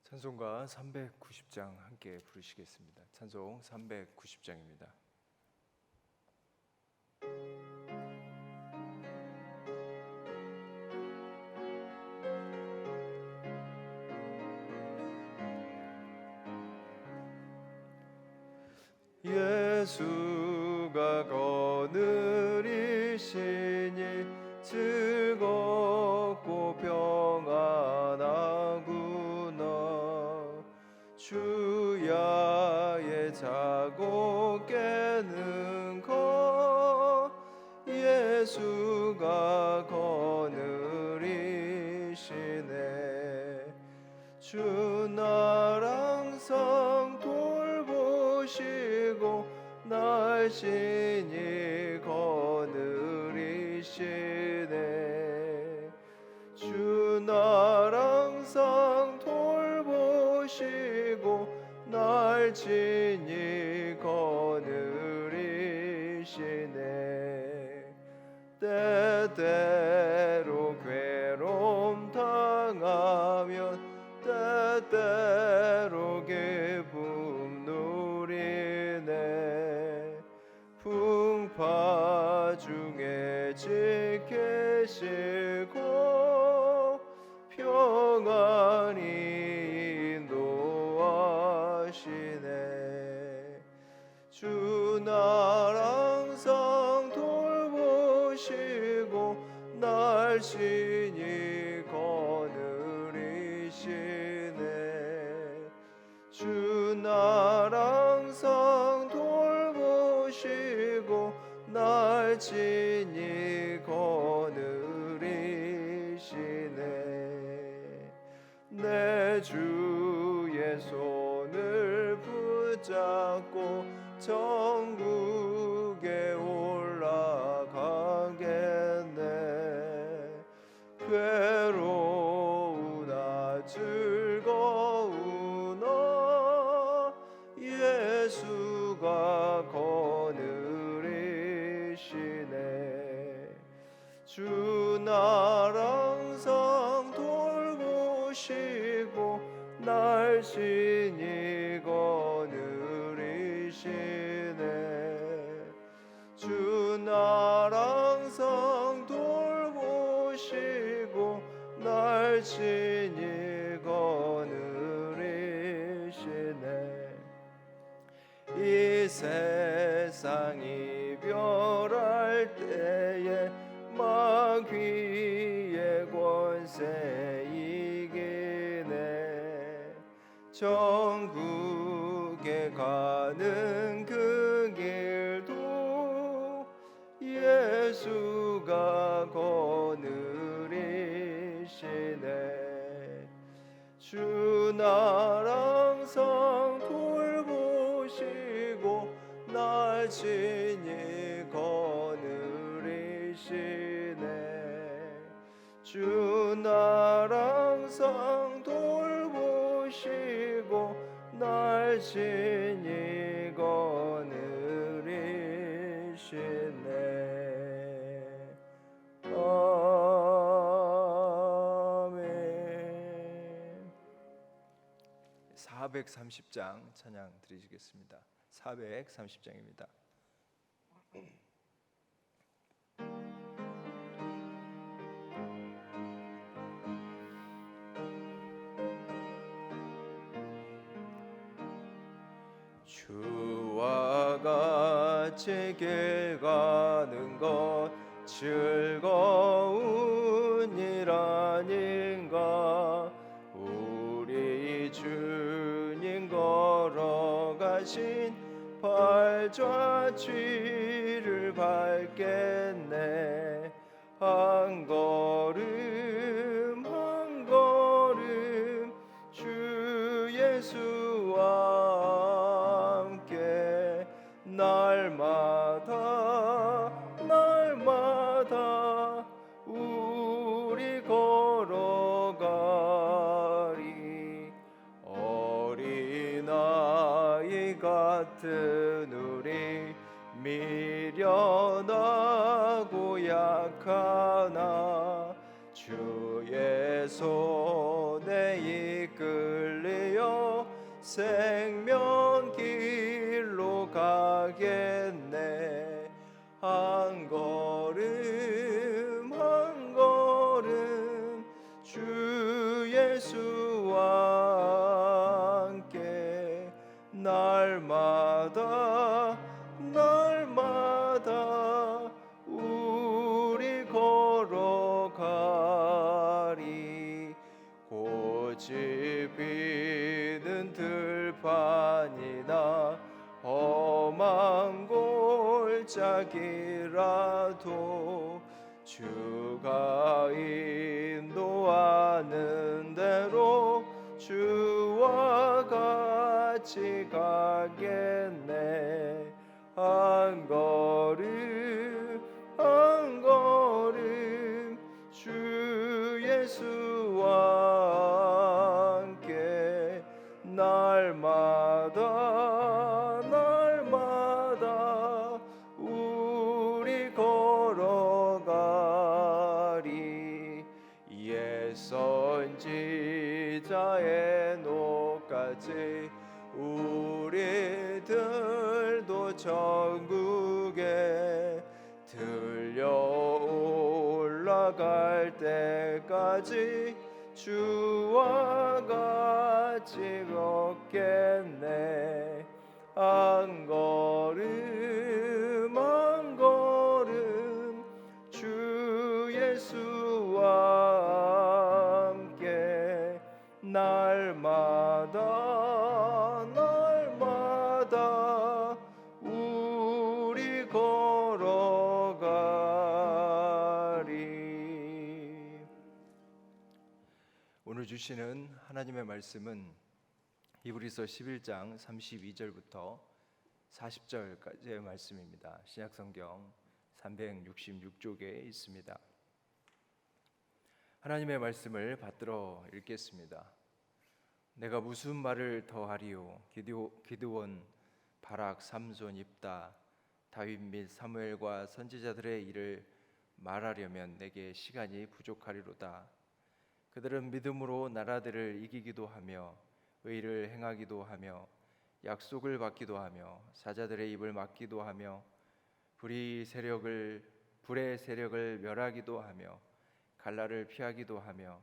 찬송가 390장 함께 부르시겠습니다. 찬송 390장입니다. 예수가 거느리시니 즐겁고 평안하구나. 주야의 자고 깨는 것 예수가 거느리시네. 주 날 항상 돌보시고 날씬히 거느리시네. 주 날 항상 돌보시고 날씬히 거느리시네. 때때로 괴로움 당하면 때때로 기쁨 누리네. 풍파 중에 지키시고 평안히 인도하시네. 주 날 항상 돌보시고 날씬히 거느리시네. 주 날 항상 돌보시고 날씬히 거느리시네. 내 주의 손을 붙잡고 천국에 올라가겠네. 괴로우나 즐거우나 예수가 거느리시네. 주 날 항상 돌보시고 날씬히 거느리시네. 주 날 항상 돌보시고 날씬히 거느리시네. 이 세상 이별할 때에 마귀의 권세 이기네. 천국에 가는 그 길도 예수가 거느리시네. 주 날 항상 돌보시고 날씬히 거느리시네. 주 날 항상 돌보시고 날씬히 거느리시네. 아멘. 430장 찬양 드리시겠습니다. 430장입니다. 주와 같이 길 가는 것 즐거운 일 아닌가. 우리 주님 걸어가신 발자취를 밟겠네. 한 걸음 한 걸음 주 예수와 함께 날마다 날마다 우리 걸어가리. 어린아이 같은 우리 미련하고 약하나 주의 손에 이끌리 생명길로 가겠네. 한 걸음 한 걸음 주 예수와 함께 날마다 날마다 우리 걸어가리. 고집이는 들판이나 험한 골짜기라도 주가 인도하는 대로 주와 같이 가겠네. 한 걸음 한 걸음 주 예수와 함께 날마다 날마다 우리 걸어가리. 옛 선지자의 노까지 우리들도 천국에 들려 올라갈 때까지 주와 같이 걷겠네. 한 걸음 한 걸음 주 예수와 함께 날마다 날마다 우리 걸어가리. 오늘 주시는 하나님의 말씀은 히브리서 11장 32절부터 40절까지의 말씀입니다. 신약성경 366쪽에 있습니다. 하나님의 말씀을 받들어 읽겠습니다. 내가 무슨 말을 더하리요? 기드온, 바락, 삼손, 입다, 다윗 및 사무엘과 선지자들의 일을 말하려면 내게 시간이 부족하리로다. 그들은 믿음으로 나라들을 이기기도 하며 의를 행하기도 하며 약속을 받기도 하며 사자들의 입을 막기도 하며 불의 세력을 멸하기도 하며 갈라를 피하기도 하며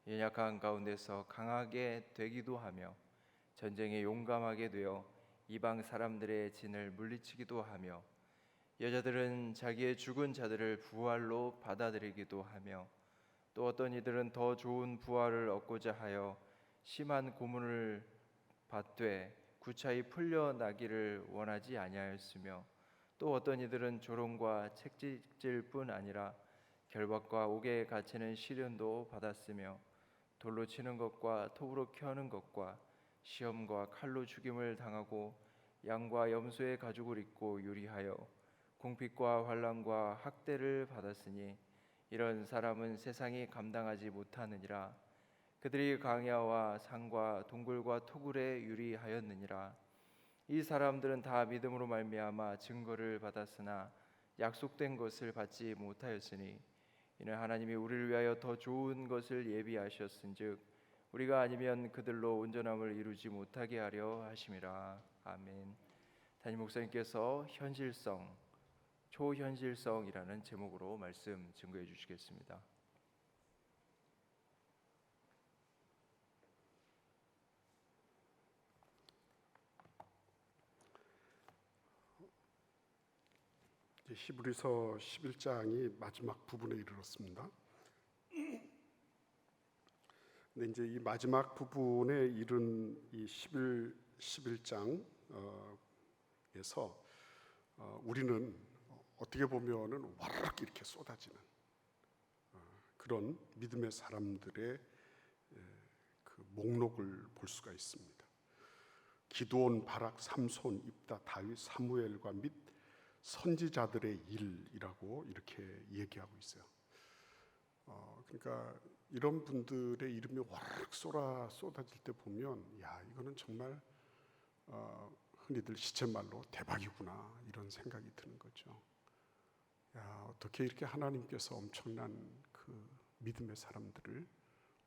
연약한 가운데서 강하게 되기도 하며 전쟁에 용감하게 되어 이방 사람들의 진을 물리치기도 하며 여자들은 자기의 죽은 자들을 부활로 받아들이기도 하며 또 어떤 이들은 더 좋은 부활을 얻고자 하여 심한 고문을 받되 구차히 풀려나기를 원하지 아니하였으며 또 어떤 이들은 조롱과 책짓질 뿐 아니라 결박과 옥에 갇히는 시련도 받았으며 돌로 치는 것과 톱으로 켜는 것과 시험과 칼로 죽임을 당하고 양과 염소의 가죽을 입고 유리하여 궁핍과 환난과 학대를 받았으니 이런 사람은 세상이 감당하지 못하느니라. 그들이 강야와 산과 동굴과 토굴에 유리하였느니라. 이 사람들은 다 믿음으로 말미암아 증거를 받았으나 약속된 것을 받지 못하였으니 이는 하나님이 우리를 위하여 더 좋은 것을 예비하셨은즉 우리가 아니면 그들로 온전함을 이루지 못하게 하려 하심이라. 아멘. 담임 목사님께서 현실성, 초현실성이라는 제목으로 말씀 증거해 주시겠습니다. 히브리서 11장이 마지막 부분에 이르렀습니다. 근데 이제 이 마지막 부분에 이른 이 11장에서 우리는 어떻게 보면은 와르륵 이렇게 쏟아지는 그런 믿음의 사람들의 그 목록을 볼 수가 있습니다. 기드온, 바락, 삼손, 입다, 다윗, 사무엘과 및 선지자들의 일이라고 이렇게 얘기하고 있어요. 그러니까 이런 분들의 이름이 와르륵 쏟아질 때 보면 야 이거는 정말 흔히들 시쳇말로 대박이구나 이런 생각이 드는 거죠. 야 어떻게 이렇게 하나님께서 엄청난 그 믿음의 사람들을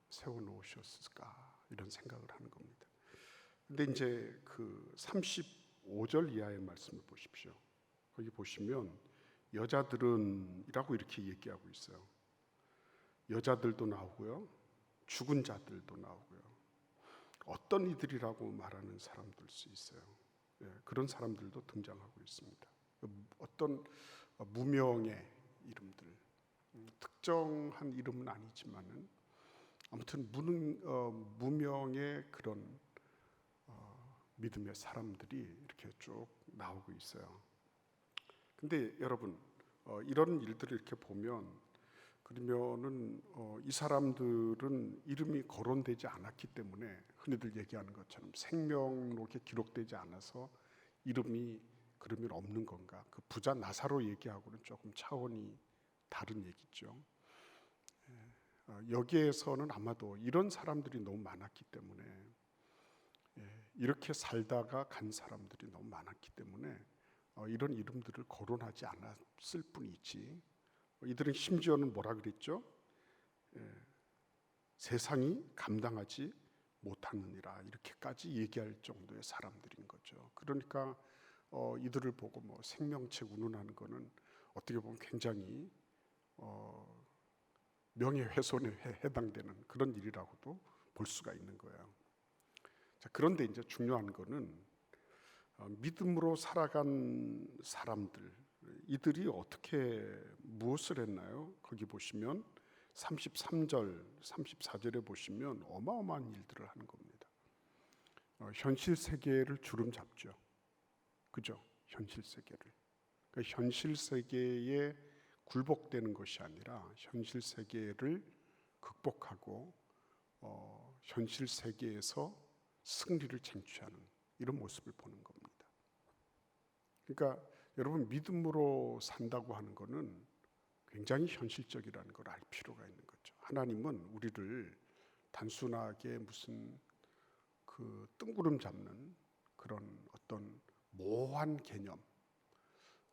세워놓으셨을까 이런 생각을 하는 겁니다. 근데 이제 그 35절 이하의 말씀을 보십시오. 거기 보시면 여자들은이라고 이렇게 얘기하고 있어요. 여자들도 나오고요, 죽은 자들도 나오고요. 어떤 이들이라고 말하는 사람들 수 있어요. 그런 사람들도 등장하고 있습니다. 어떤 무명의 이름들, 특정한 이름은 아니지만은 아무튼 무명의 그런 믿음의 사람들이 이렇게 쭉 나오고 있어요. 근데 여러분, 이런 일들을 이렇게 보면, 그러면은 이 사람들은 이름이 거론되지 않았기 때문에 흔히들 얘기하는 것처럼 생명록에 기록되지 않아서 이름이 그러면 없는 건가? 그 부자 나사로 얘기하고는 조금 차원이 다른 얘기죠. 여기에서는 아마도 이런 사람들이 너무 많았기 때문에, 이렇게 살다가 간 사람들이 너무 많았기 때문에 이런 이름들을 거론하지 않았을 뿐이지, 이들은 심지어는 뭐라 그랬죠? 세상이 감당하지 못하느니라, 이렇게까지 얘기할 정도의 사람들인 거죠. 그러니까 이들을 보고 뭐 생명책 운운하는 거는 어떻게 보면 굉장히 명예훼손에 해당되는 그런 일이라고도 볼 수가 있는 거예요. 자, 그런데 이제 중요한 거는 믿음으로 살아간 사람들, 이들이 어떻게 무엇을 했나요? 거기 보시면 33절, 34절에 보시면 어마어마한 일들을 하는 겁니다. 현실 세계를 주름 잡죠. 그죠? 현실 세계를. 그러니까 현실 세계에 굴복되는 것이 아니라 현실 세계를 극복하고 현실 세계에서 승리를 쟁취하는 이런 모습을 보는 겁니다. 그러니까 여러분, 믿음으로 산다고 하는 것은 굉장히 현실적이라는 걸 알 필요가 있는 거죠. 하나님은 우리를 단순하게 무슨 그 뜬구름 잡는 그런 어떤 모호한 개념,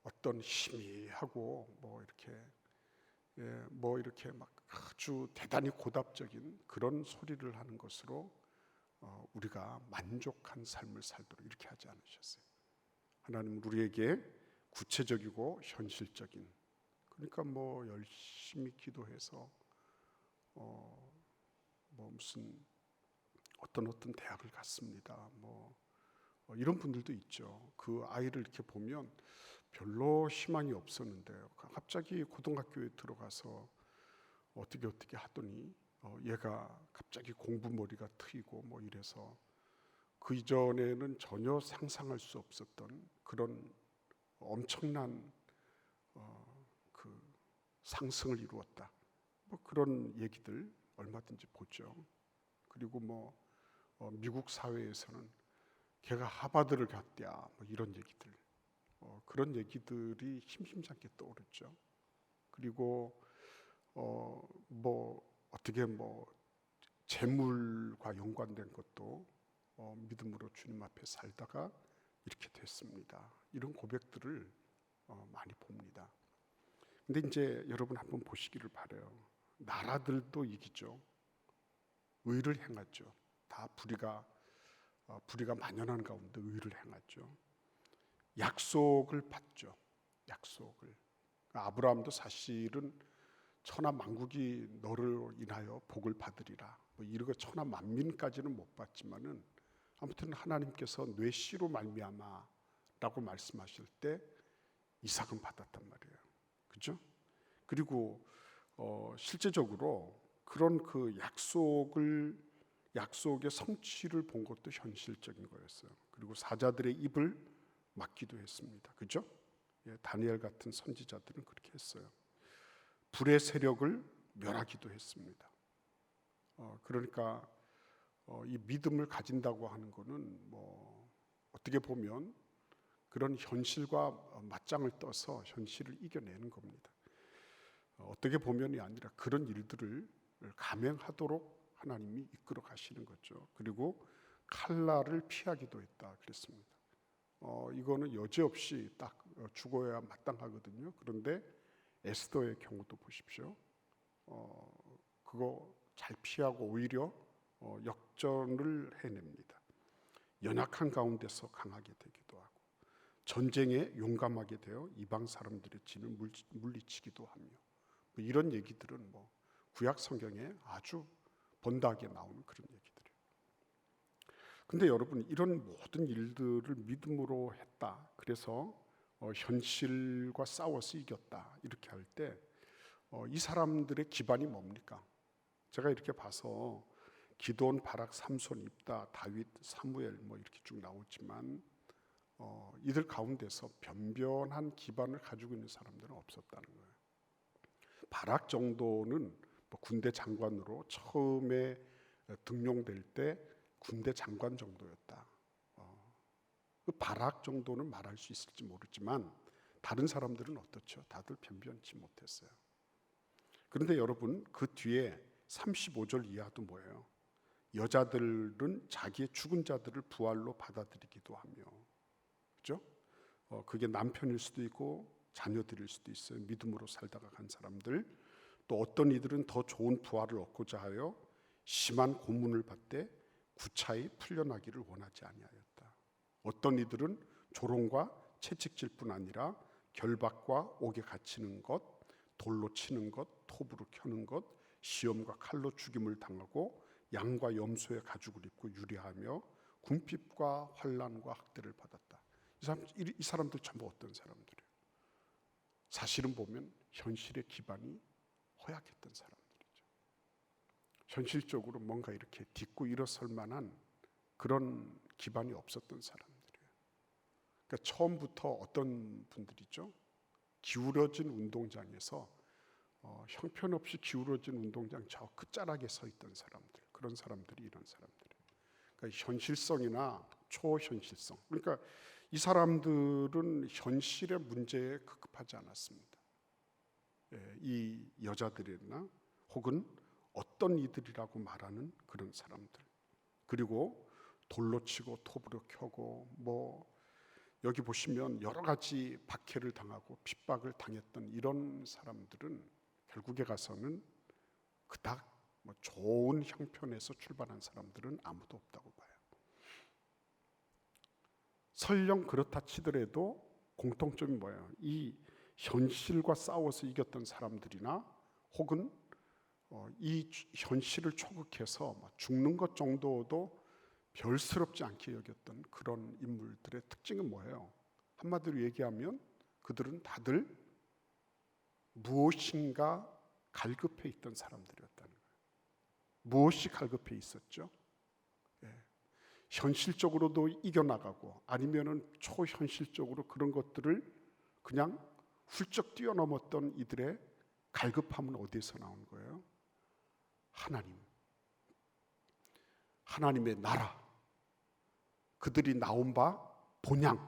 어떤 희미하고 뭐 이렇게 막 아주 대단히 고답적인 그런 소리를 하는 것으로 우리가 만족한 삶을 살도록 이렇게 하지 않으셨어요. 하나님은 우리에게 구체적이고 현실적인, 그러니까 뭐 열심히 기도해서 뭐 무슨 어떤 대학을 갔습니다. 뭐 이런 분들도 있죠. 그 아이를 이렇게 보면 별로 희망이 없었는데 갑자기 고등학교에 들어가서 어떻게 하더니 얘가 갑자기 공부머리가 트이고 뭐 이래서 그 이전에는 전혀 상상할 수 없었던 그런 엄청난 그 상승을 이루었다. 뭐 그런 얘기들 얼마든지 보죠. 그리고 뭐 미국 사회에서는 걔가 하버드를 갔대야, 뭐 이런 얘기들, 그런 얘기들이 심심찮게 떠오르죠. 그리고 뭐 어떻게 뭐 재물과 연관된 것도 믿음으로 주님 앞에 살다가 이렇게 됐습니다. 이런 고백들을 많이 봅니다. 근데 이제 여러분 한번 보시기를 바라요. 나라들도 이기죠. 의를 행하죠. 다 불의가 만연한 가운데 의를 행하죠. 약속을 받죠. 약속을. 아브라함도 사실은 천하 만국이 너를 인하여 복을 받으리라, 뭐 이런 천하 만민까지는 못 받지만은 아무튼 하나님께서 뇌 씨로 말미암아라고 말씀하실 때 이삭은 받았단 말이에요. 그죠? 그리고 실제적으로 그런 그 약속의 성취를 본 것도 현실적인 거였어요. 그리고 사자들의 입을 막기도 했습니다. 그죠? 다니엘 같은 선지자들은 그렇게 했어요. 불의 세력을 멸하기도 했습니다. 그러니까 이 믿음을 가진다고 하는 것은 뭐 어떻게 보면 그런 현실과 맞짱을 떠서 현실을 이겨내는 겁니다. 어떻게 보면이 아니라 그런 일들을 감행하도록 하나님이 이끌어 가시는 거죠. 그리고 칼날을 피하기도 했다 그랬습니다. 이거는 여지없이 딱 죽어야 마땅하거든요. 그런데 에스더의 경우도 보십시오. 그거 잘 피하고 오히려 역전을 해냅니다. 연약한 가운데서 강하게 되기도 하고 전쟁에 용감하게 되어 이방 사람들의 진을 물리치기도 하며 뭐 이런 얘기들은 뭐 구약 성경에 아주 번다하게 나오는 그런 얘기들이에요. 근데 여러분, 이런 모든 일들을 믿음으로 했다, 그래서 현실과 싸워서 이겼다, 이렇게 할 때 이 사람들의 기반이 뭡니까? 제가 이렇게 봐서 기드온, 바락, 삼손, 입다, 다윗, 사무엘 뭐 이렇게 쭉 나오지만 이들 가운데서 변변한 기반을 가지고 있는 사람들은 없었다는 거예요. 바락 정도는 뭐 군대 장관으로 처음에 등용될 때 군대 장관 정도였다. 그 바락 정도는 말할 수 있을지 모르지만 다른 사람들은 어떻죠? 다들 변변치 못했어요. 그런데 여러분, 그 뒤에 35절 이하도 뭐예요? 여자들은 자기의 죽은 자들을 부활로 받아들이기도 하며, 그죠? 그게 남편일 수도 있고 자녀들일 수도 있어요. 믿음으로 살다가 간 사람들. 또 어떤 이들은 더 좋은 부활을 얻고자 하여 심한 고문을 받되 구차히 풀려나기를 원하지 아니하였다. 어떤 이들은 조롱과 채찍질 뿐 아니라 결박과 옥에 갇히는 것, 돌로 치는 것, 톱으로 켜는 것, 시험과 칼로 죽임을 당하고 양과 염소의 가죽을 입고 유리하며 궁핍과 환난과 학대를 받았다. 이 사람들 전부 어떤 사람들이에요? 사실은 보면 현실의 기반이 허약했던 사람들이죠. 현실적으로 뭔가 이렇게 딛고 일어설 만한 그런 기반이 없었던 사람들이에요. 그러니까 처음부터 어떤 분들이죠? 기울어진 운동장에서 형편없이 기울어진 운동장 저 끝자락에 서 있던 사람들, 그런 사람들이 이런 사람들이에요. 그러니까 현실성이나 초현실성. 그러니까 이 사람들은 현실의 문제에 급급하지 않았습니다. 이 여자들이나 혹은 어떤 이들이라고 말하는 그런 사람들, 그리고 돌로 치고 톱으로 켜고 뭐 여기 보시면 여러 가지 박해를 당하고 핍박을 당했던 이런 사람들은 결국에 가서는 그닥 뭐 좋은 형편에서 출발한 사람들은 아무도 없다고 봐요. 설령 그렇다 치더라도 공통점이 뭐예요? 이 현실과 싸워서 이겼던 사람들이나 혹은 이 현실을 초극해서 죽는 것 정도도 별스럽지 않게 여겼던 그런 인물들의 특징은 뭐예요? 한마디로 얘기하면 그들은 다들 무엇인가 갈급해 있던 사람들이었다는 거예요. 무엇이 갈급해 있었죠? 현실적으로도 이겨나가고 아니면은 초현실적으로 그런 것들을 그냥 훌쩍 뛰어넘었던 이들의 갈급함은 어디에서 나온 거예요? 하나님의 나라, 그들이 나온 바 본향,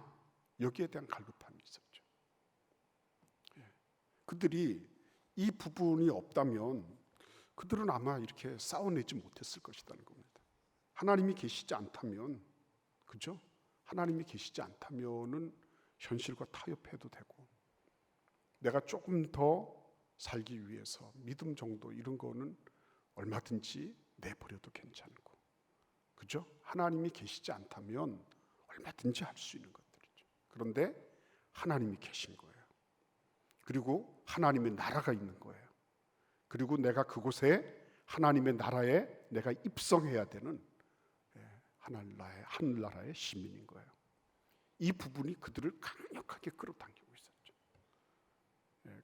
여기에 대한 갈급함이 있었죠. 그들이 이 부분이 없다면 그들은 아마 이렇게 싸워내지 못했을 것이라는 겁니다. 하나님이 계시지 않다면, 그죠? 하나님이 계시지 않다면은 현실과 타협해도 되고, 내가 조금 더 살기 위해서 믿음 정도 이런 거는 얼마든지 내버려도 괜찮고, 그죠? 하나님이 계시지 않다면 얼마든지 할 수 있는 것들이죠. 그런데 하나님이 계신 거예요. 그리고 하나님의 나라가 있는 거예요. 그리고 내가 그곳에 하나님의 나라에 내가 입성해야 되는 하늘나라의 시민인 거예요. 이 부분이 그들을 강력하게 끌어당기고 있었죠.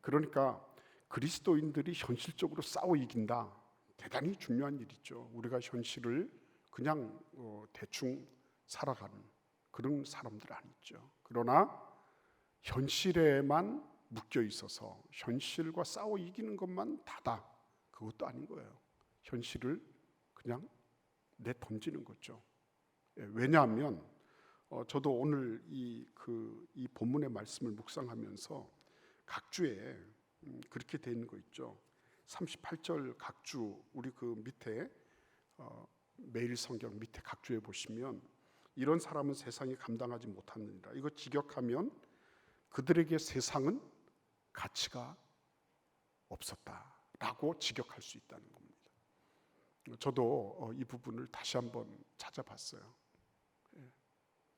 그러니까 그리스도인들이 현실적으로 싸워 이긴다, 대단히 중요한 일이죠. 우리가 현실을 그냥 대충 살아가는 그런 사람들 아니죠. 그러나 현실에만 묶여 있어서 현실과 싸워 이기는 것만 다다, 그것도 아닌 거예요. 현실을 그냥 내던지는 거죠. 왜냐하면 저도 오늘 이 본문의 말씀을 묵상하면서 각주에 그렇게 돼 있는 거 있죠. 38절 각주, 우리 그 밑에 매일 성경 밑에 각주에 보시면 이런 사람은 세상이 감당하지 못하느니라. 이거 직역하면 그들에게 세상은 가치가 없었다라고 직역할 수 있다는 겁니다. 저도 이 부분을 다시 한번 찾아봤어요.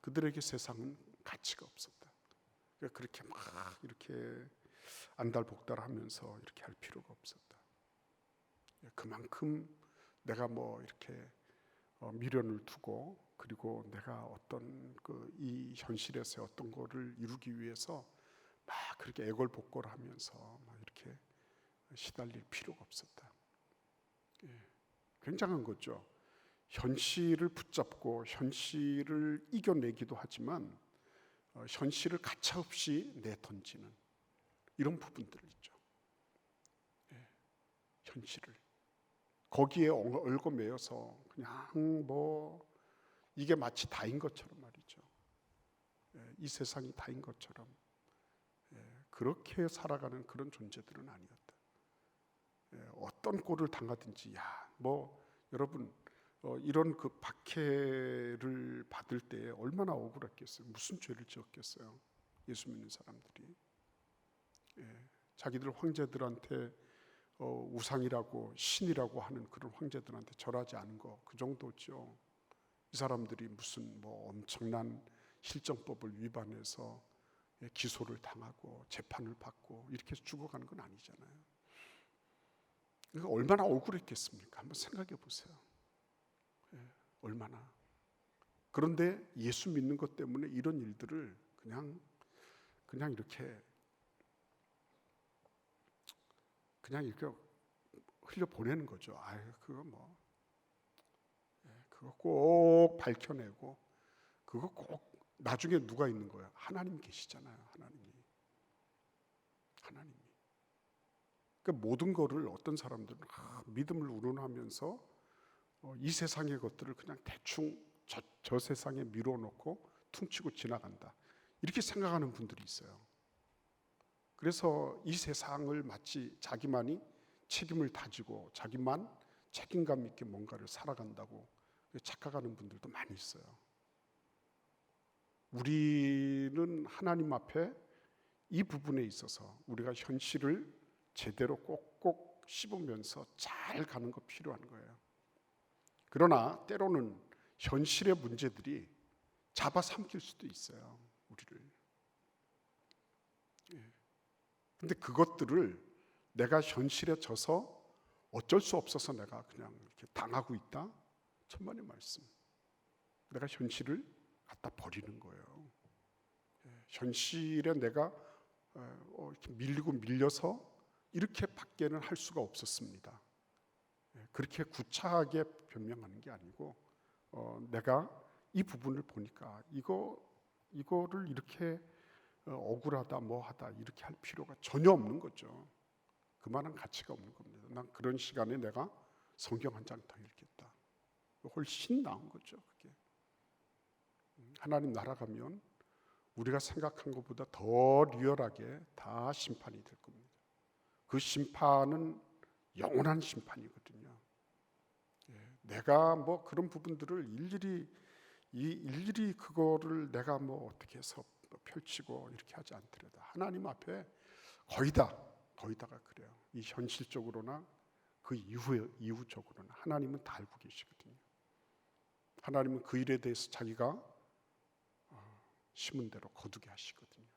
그들에게 세상은 가치가 없었다. 그러니까 그렇게 막 이렇게 안달복달하면서 이렇게 할 필요가 없었다. 그만큼 내가 뭐 이렇게 미련을 두고, 그리고 내가 어떤 이 현실에서 어떤 거를 이루기 위해서 막 그렇게 애걸복걸하면서 막 이렇게 시달릴 필요가 없었다. 굉장한 거죠. 현실을 붙잡고 현실을 이겨내기도 하지만 현실을 가차없이 내던지는 이런 부분들 있죠. 현실을 거기에 얽어매여서 그냥 뭐 이게 마치 다인 것처럼 말이죠. 이 세상이 다인 것처럼 그렇게 살아가는 그런 존재들은 아니었다. 어떤 꼴을 당하든지, 뭐 여러분 이런 그 박해를 받을 때 얼마나 억울했겠어요. 무슨 죄를 지었겠어요. 예수 믿는 사람들이 자기들 황제들한테 우상이라고 신이라고 하는 그런 황제들한테 절하지 않은 거 그 정도죠. 이 사람들이 무슨 뭐 엄청난 실정법을 위반해서 기소를 당하고 재판을 받고 이렇게 해서 죽어가는 건 아니잖아요. 그러니까 얼마나 억울했겠습니까? 한번 생각해 보세요. 얼마나. 그런데 예수 믿는 것 때문에 이런 일들을 그냥 이렇게 흘려 보내는 거죠. 그거 뭐 그거 꼭 밝혀내고, 그거 꼭 나중에 누가 있는 거야? 하나님 계시잖아요. 하나님이. 그러니까 모든 거를 어떤 사람들은 믿음을 운운하면서 이 세상의 것들을 그냥 대충 저 세상에 미뤄놓고 퉁치고 지나간다, 이렇게 생각하는 분들이 있어요. 그래서 이 세상을 마치 자기만이 책임을 다지고 자기만 책임감 있게 뭔가를 살아간다고 착각하는 분들도 많이 있어요. 우리는 하나님 앞에 이 부분에 있어서 우리가 현실을 제대로 꼭꼭 씹으면서 잘 가는 거 필요한 거예요. 그러나 때로는 현실의 문제들이 잡아삼킬 수도 있어요, 우리를. 근데 그것들을 내가 현실에 져서 어쩔 수 없어서 내가 그냥 이렇게 당하고 있다? 천만의 말씀. 내가 현실을 갖다 버리는 거예요. 현실에 내가 이렇게 밀리고 밀려서 이렇게 밖에는 할 수가 없었습니다. 그렇게 구차하게 변명하는 게 아니고 내가 이 부분을 보니까 이거를 이렇게 억울하다 뭐하다 이렇게 할 필요가 전혀 없는 거죠. 그만한 가치가 없는 겁니다. 난 그런 시간에 내가 성경 한 장 더 읽겠다. 훨씬 나은 거죠. 그게 하나님 나라 가면 우리가 생각한 것보다 더 리얼하게 다 심판이 될 겁니다. 그 심판은 영원한 심판이거든요. 내가 뭐 그런 부분들을 일일이 그거를 내가 뭐 어떻게 해서 펼치고 이렇게 하지 않더라도 하나님 앞에 거의 다가 그래요. 이 현실적으로나 그 이후적으로나 하나님은 다 알고 계시거든요. 하나님은 그 일에 대해서 자기가 심은 대로 거두게 하시거든요.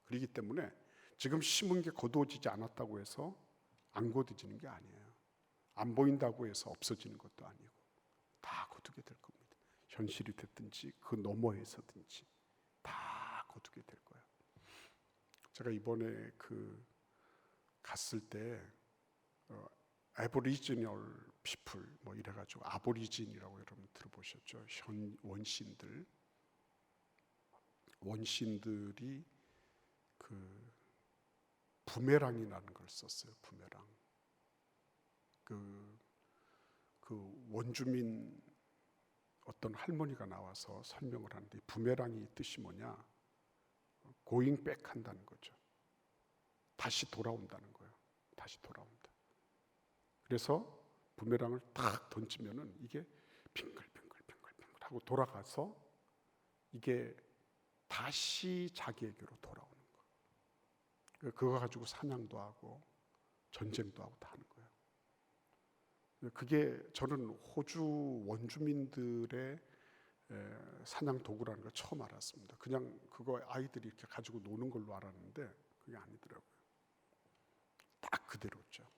그렇기 때문에 지금 심은 게 거두어지지 않았다고 해서 안 거두지는 게 아니에요. 안 보인다고 해서 없어지는 것도 아니고 다 거두게 될 겁니다. 현실이 됐든지 그 너머에서든지 다 거두게 될 거예요. 제가 이번에 갔을 때 애보리지널 피플 뭐 이래가지고 아보리진이라고 여러분 들어보셨죠? 원신들이 부메랑이라는 걸 썼어요. 부메랑. 원주민 어떤 할머니가 나와서 설명을 하는데 부메랑이 뜻이 뭐냐? 고잉 백 한다는 거죠. 다시 돌아온다는 거예요. 다시 돌아온다. 그래서 부메랑을 탁 던지면은 이게 빙글빙글 하고 돌아가서 이게 다시 자기에게로 돌아오는 거예요. 그거 가지고 사냥도 하고 전쟁도 하고 다 하는 거예요. 그게 저는 호주 원주민들의 사냥 도구라는 걸 처음 알았습니다. 그냥 그거 아이들이 이렇게 가지고 노는 걸로 알았는데 그게 아니더라고요. 딱 그대로죠.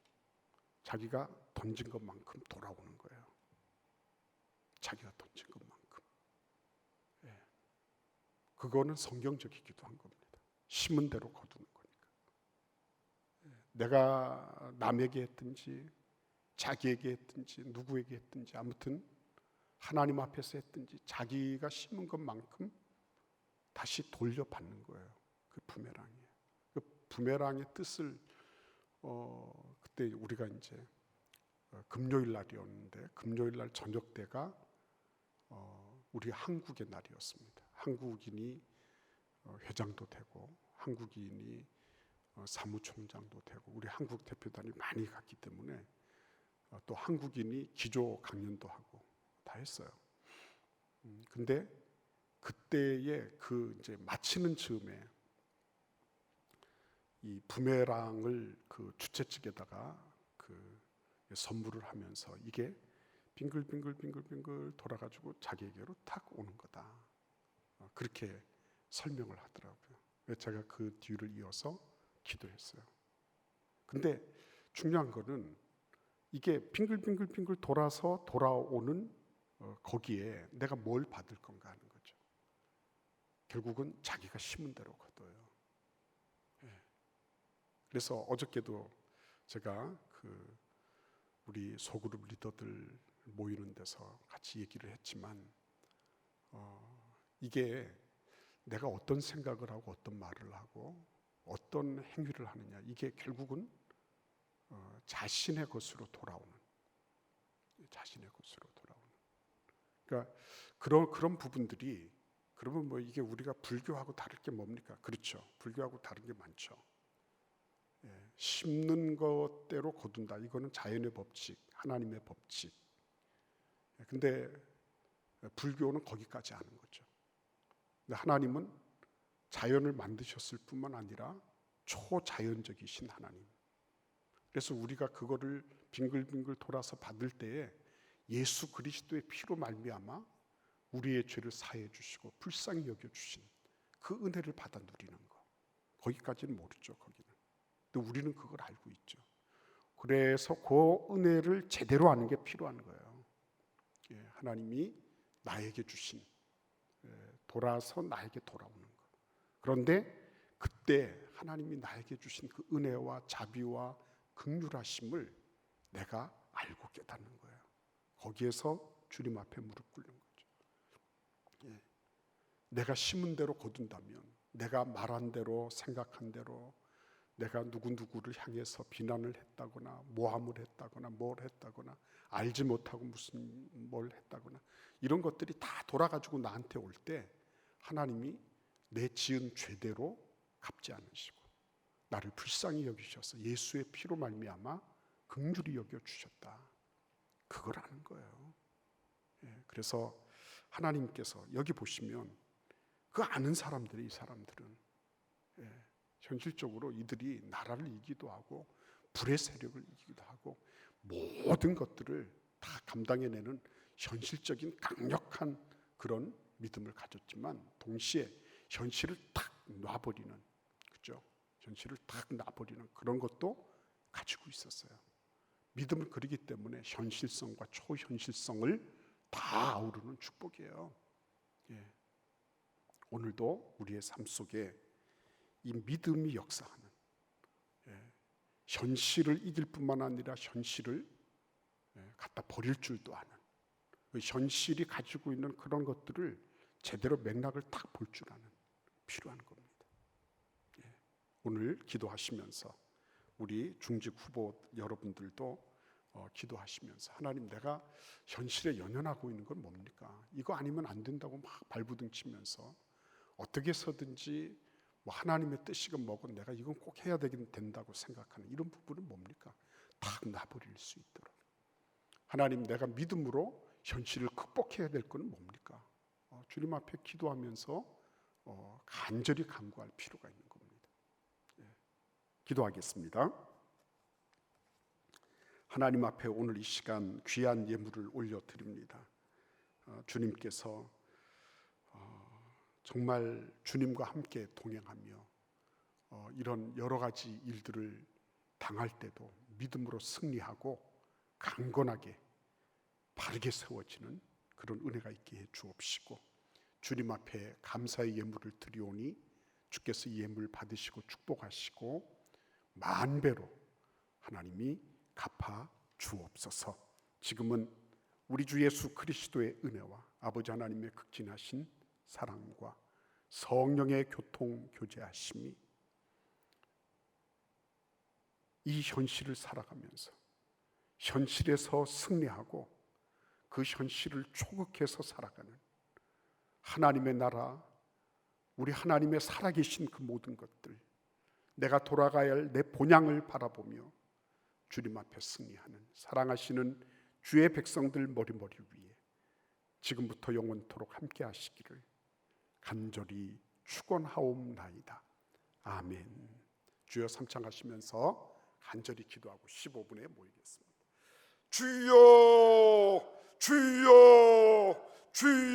자기가 던진 것만큼 돌아오는 거예요. 자기가 던진 것만큼. 그거는 성경적이기도 한 겁니다. 심은 대로 거두는 거니까. 내가 남에게 했든지 자기에게 했든지 누구에게 했든지 아무튼 하나님 앞에서 했든지 자기가 심은 것만큼 다시 돌려받는 거예요. 그 부메랑이에요. 그 부메랑의 뜻을 그때 우리가 이제 금요일 날이었는데 금요일 날 저녁 때가 우리 한국의 날이었습니다. 한국인이 회장도 되고 한국인이 사무총장도 되고 우리 한국 대표단이 많이 갔기 때문에 또 한국인이 기조 강연도 하고 다 했어요. 근데 그때에 그 이제 마치는 즈음에 이 부메랑을 그 주최 측에다가 그 선물을 하면서 이게 빙글빙글 돌아가지고 자기에게로 탁 오는 거다. 그렇게 설명을 하더라고요. 그래서 제가 그 뒤를 이어서 기도했어요. 근데 중요한 거는 이게 빙글빙글 돌아서 돌아오는 거기에 내가 뭘 받을 건가 하는 거죠. 결국은 자기가 심은 대로 거둬요. 그래서 어저께도 제가 그 우리 소그룹 리더들 모이는 데서 같이 얘기를 했지만 이게 내가 어떤 생각을 하고 어떤 말을 하고 어떤 행위를 하느냐 이게 결국은 자신의 것으로 돌아오는 그러니까 그런 부분들이 그러면 뭐 이게 우리가 불교하고 다를 게 뭡니까? 그렇죠. 불교하고 다른 게 많죠. 심는 것대로 거둔다. 이거는 자연의 법칙, 하나님의 법칙. 근데 불교는 거기까지 하는 거죠. 근데 하나님은 자연을 만드셨을 뿐만 아니라 초자연적이신 하나님. 그래서 우리가 그거를 빙글빙글 돌아서 받을 때에 예수 그리스도의 피로 말미암아 우리의 죄를 사해 주시고 불쌍히 여겨 주신 그 은혜를 받아 누리는 거. 거기까지는 모르죠, 거기는. 근데 우리는 그걸 알고 있죠. 그래서 그 은혜를 제대로 아는 게 필요한 거예요. 하나님이 나에게 주신 돌아서 나에게 돌아오는 거. 그런데 그때 하나님이 나에게 주신 그 은혜와 자비와 긍휼하심을 내가 알고 깨닫는 거예요. 거기에서 주님 앞에 무릎 꿇는 거죠. 내가 심은 대로 거둔다면 내가 말한 대로 생각한 대로 내가 누구를 향해서 비난을 했다거나 모함을 했다거나 뭘 했다거나 알지 못하고 무슨 뭘 했다거나 이런 것들이 다 돌아가지고 나한테 올 때 하나님이 내 지은 죄대로 갚지 않으시고 나를 불쌍히 여기셔서 예수의 피로 말미암아 긍휼히 여겨주셨다. 그걸 아는 거예요. 그래서 하나님께서 여기 보시면 그 아는 사람들이 이 사람들은 현실적으로 이들이 나라를 이기도 하고 불의 세력을 이기기도 하고 모든 것들을 다 감당해내는 현실적인 강력한 그런 믿음을 가졌지만 동시에 현실을 탁 놔버리는 그죠? 현실을 탁 놔버리는 그런 것도 가지고 있었어요. 믿음을 그리기 때문에 현실성과 초현실성을 다 아우르는 축복이에요. 오늘도 우리의 삶 속에 이 믿음이 역사하는 현실을 이길 뿐만 아니라 현실을 갖다 버릴 줄도 아는 현실이 가지고 있는 그런 것들을 제대로 맥락을 딱 볼 줄 아는 필요한 겁니다. 오늘 기도하시면서 우리 중직 후보 여러분들도 기도하시면서 하나님 내가 현실에 연연하고 있는 건 뭡니까? 이거 아니면 안 된다고 막 발부둥 치면서 어떻게 해서든지 뭐 하나님의 뜻이건 뭐건 내가 이건 꼭 해야 된다고 생각하는 이런 부분은 뭡니까? 탁 놔버릴 수 있도록 하나님 내가 믿음으로 현실을 극복해야 될 건 뭡니까? 주님 앞에 기도하면서 간절히 간구할 필요가 있는 겁니다. 기도하겠습니다. 하나님 앞에 오늘 이 시간 귀한 예물을 올려드립니다. 주님께서 정말 주님과 함께 동행하며 이런 여러 가지 일들을 당할 때도 믿음으로 승리하고 강건하게 바르게 세워지는 그런 은혜가 있게 해 주옵시고, 주님 앞에 감사의 예물을 드리오니 주께서 이 예물 받으시고 축복하시고 만배로 하나님이 갚아 주옵소서. 지금은 우리 주 예수 그리스도의 은혜와 아버지 하나님의 극진하신 사랑과 성령의 교통 교제하심이 이 현실을 살아가면서 현실에서 승리하고 그 현실을 초극해서 살아가는 하나님의 나라, 우리 하나님의 살아계신 그 모든 것들, 내가 돌아가야 할 내 본향을 바라보며 주님 앞에 승리하는 사랑하시는 주의 백성들 머리머리 위에 지금부터 영원토록 함께 하시기를 간절히 축원하옵나이다. 아멘. 주여 삼창하시면서 간절히 기도하고 15분에 모이겠습니다. 주여 주여 주여